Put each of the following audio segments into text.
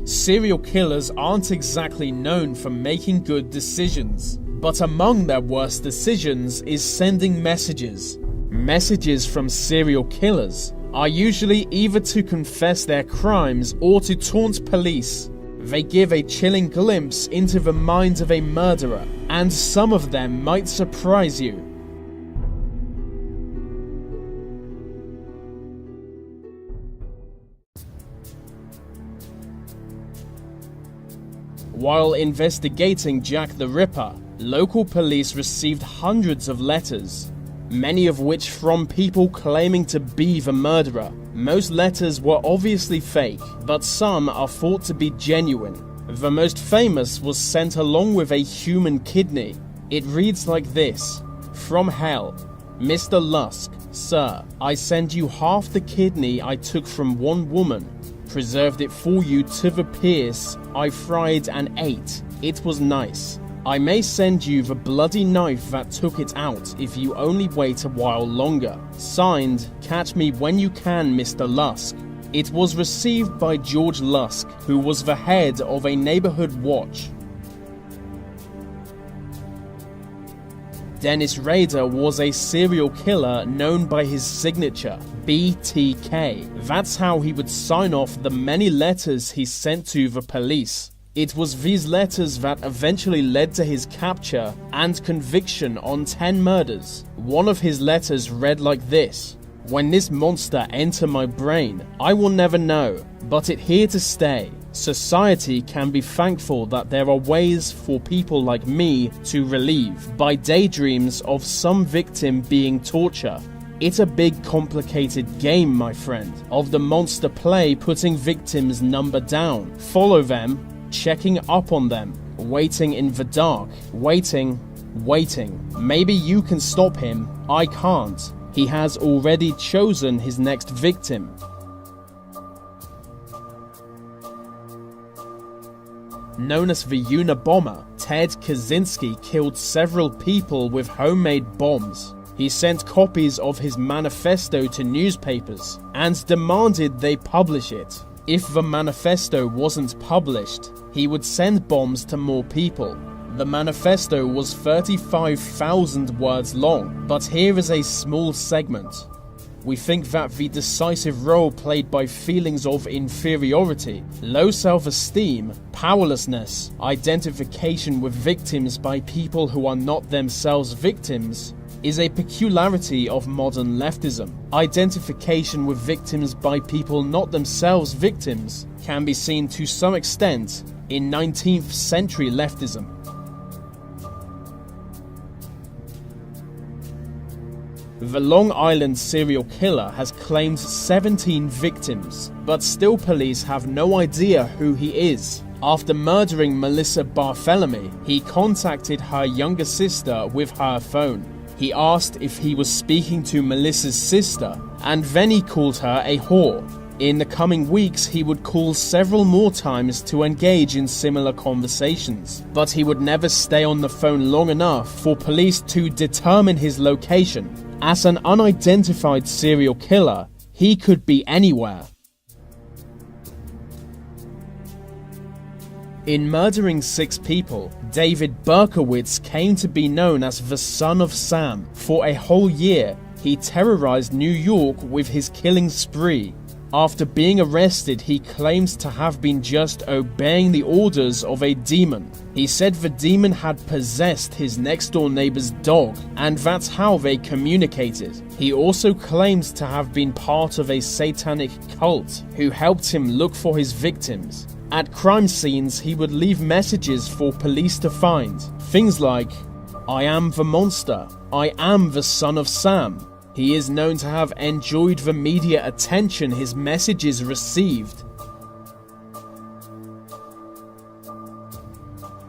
Serial killers aren't exactly known for making good decisions, but among their worst decisions is sending messages. Messages from serial killers are usually either to confess their crimes or to taunt police. They give a chilling glimpse into the mind of a murderer, and some of them might surprise you. While investigating Jack the Ripper, local police received hundreds of letters, many of which from people claiming to be the murderer. Most letters were obviously fake, but some are thought to be genuine. The most famous was sent along with a human kidney. It reads like this: "From hell, Mr. Lusk, sir, I send you half the kidney I took from one woman. Preserved it for you to the pierce, I fried and ate. It was nice. I may send you the bloody knife that took it out if you only wait a while longer. Signed, catch me when you can, Mr. Lusk." It was received by George Lusk, who was the head of a neighborhood watch. Dennis Rader was a serial killer known by his signature, BTK. That's how he would sign off the many letters he sent to the police. It was these letters that eventually led to his capture and conviction on 10 murders. One of his letters read like this: "When this monster enter my brain, I will never know, but it here to stay. Society can be thankful that there are ways for people like me to relieve by daydreams of some victim being torture. It's a big complicated game, my friend, of the monster play, putting victims number down. Follow them, checking up on them, waiting in the dark, waiting. Maybe you can stop him, I can't. He has already chosen his next victim." Known as the Unabomber, Ted Kaczynski killed several people with homemade bombs. He sent copies of his manifesto to newspapers and demanded they publish it. If the manifesto wasn't published, he would send bombs to more people. The manifesto was 35,000 words long, but here is a small segment. "We think that the decisive role played by feelings of inferiority, low self-esteem, powerlessness, identification with victims by people who are not themselves victims, is a peculiarity of modern leftism. Identification with victims by people not themselves victims can be seen to some extent in 19th century leftism." The Long Island serial killer has claimed 17 victims, but still police have no idea who he is. After murdering Melissa Barthélemy, he contacted her younger sister with her phone. He asked if he was speaking to Melissa's sister, and then he called her a whore. In the coming weeks, he would call several more times to engage in similar conversations, but he would never stay on the phone long enough for police to determine his location. As an unidentified serial killer, he could be anywhere. In murdering 6 people, David Berkowitz came to be known as the Son of Sam. For a whole year, he terrorized New York with his killing spree. After being arrested, he claims to have been just obeying the orders of a demon. He said the demon had possessed his next-door neighbor's dog, and that's how they communicated. He also claims to have been part of a satanic cult who helped him look for his victims. At crime scenes, he would leave messages for police to find. Things like, "I am the monster. I am the Son of Sam." He is known to have enjoyed the media attention his messages received.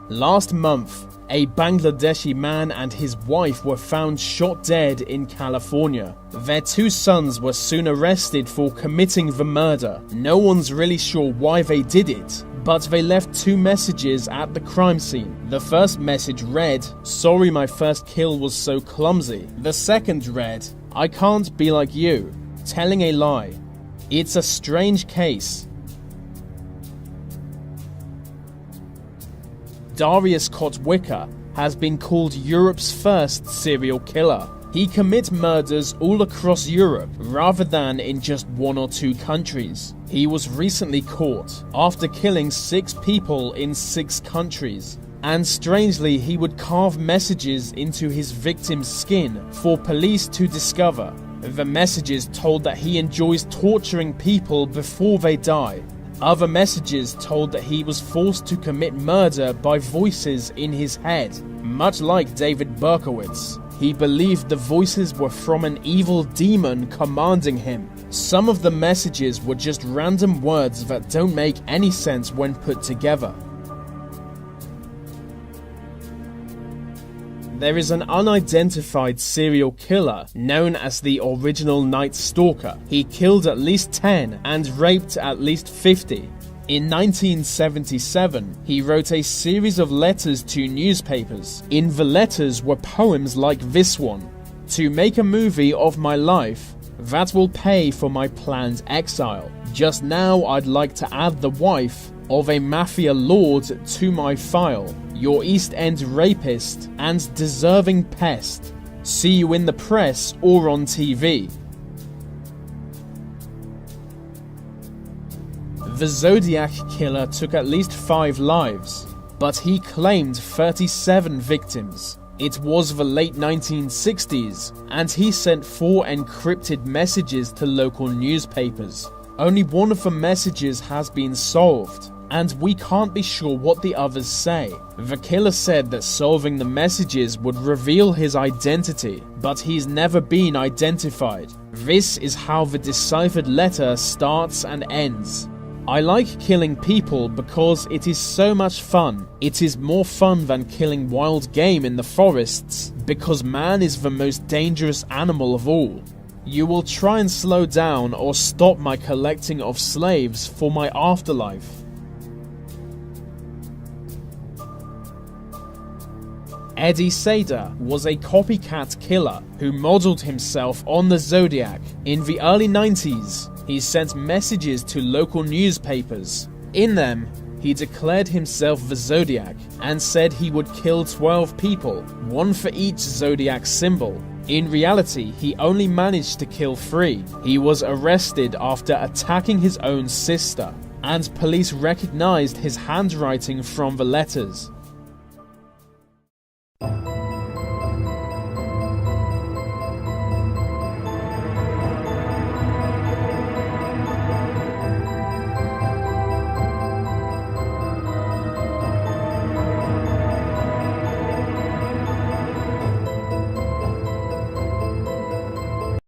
Last month, a Bangladeshi man and his wife were found shot dead in California. Their 2 sons were soon arrested for committing the murder. No one's really sure why they did it, but they left 2 messages at the crime scene. The first message read, "Sorry my first kill was so clumsy." The second read, "I can't be like you," telling a lie. It's a strange case. Darius Kotwica has been called Europe's first serial killer. He commits murders all across Europe rather than in just 1 or 2 countries. He was recently caught after killing 6 people in 6 countries. And strangely, he would carve messages into his victim's skin for police to discover. The messages told that he enjoys torturing people before they die. Other messages told that he was forced to commit murder by voices in his head. Much like David Berkowitz, he believed the voices were from an evil demon commanding him. Some of the messages were just random words that don't make any sense when put together. There is an unidentified serial killer known as the original Night Stalker. He killed at least 10 and raped at least 50. In 1977, he wrote a series of letters to newspapers. In the letters were poems like this one: "To make a movie of my life, that will pay for my planned exile. Just now I'd like to add the wife of a mafia lord to my file. Your East End rapist and deserving pest. See you in the press or on TV." The Zodiac Killer took at least 5 lives, but he claimed 37 victims. It was the late 1960s, and he sent 4 encrypted messages to local newspapers. Only one of the messages has been solved, and we can't be sure what the others say. The killer said that solving the messages would reveal his identity, but he's never been identified. This is how the deciphered letter starts and ends. "I like killing people because it is so much fun. It is more fun than killing wild game in the forests, because man is the most dangerous animal of all. You will try and slow down or stop my collecting of slaves for my afterlife." Eddie Sader was a copycat killer who modeled himself on the Zodiac. In the early 90s, he sent messages to local newspapers. In them, he declared himself the Zodiac and said he would kill 12 people, 1 for each Zodiac symbol. In reality, he only managed to kill 3. He was arrested after attacking his own sister, and police recognized his handwriting from the letters.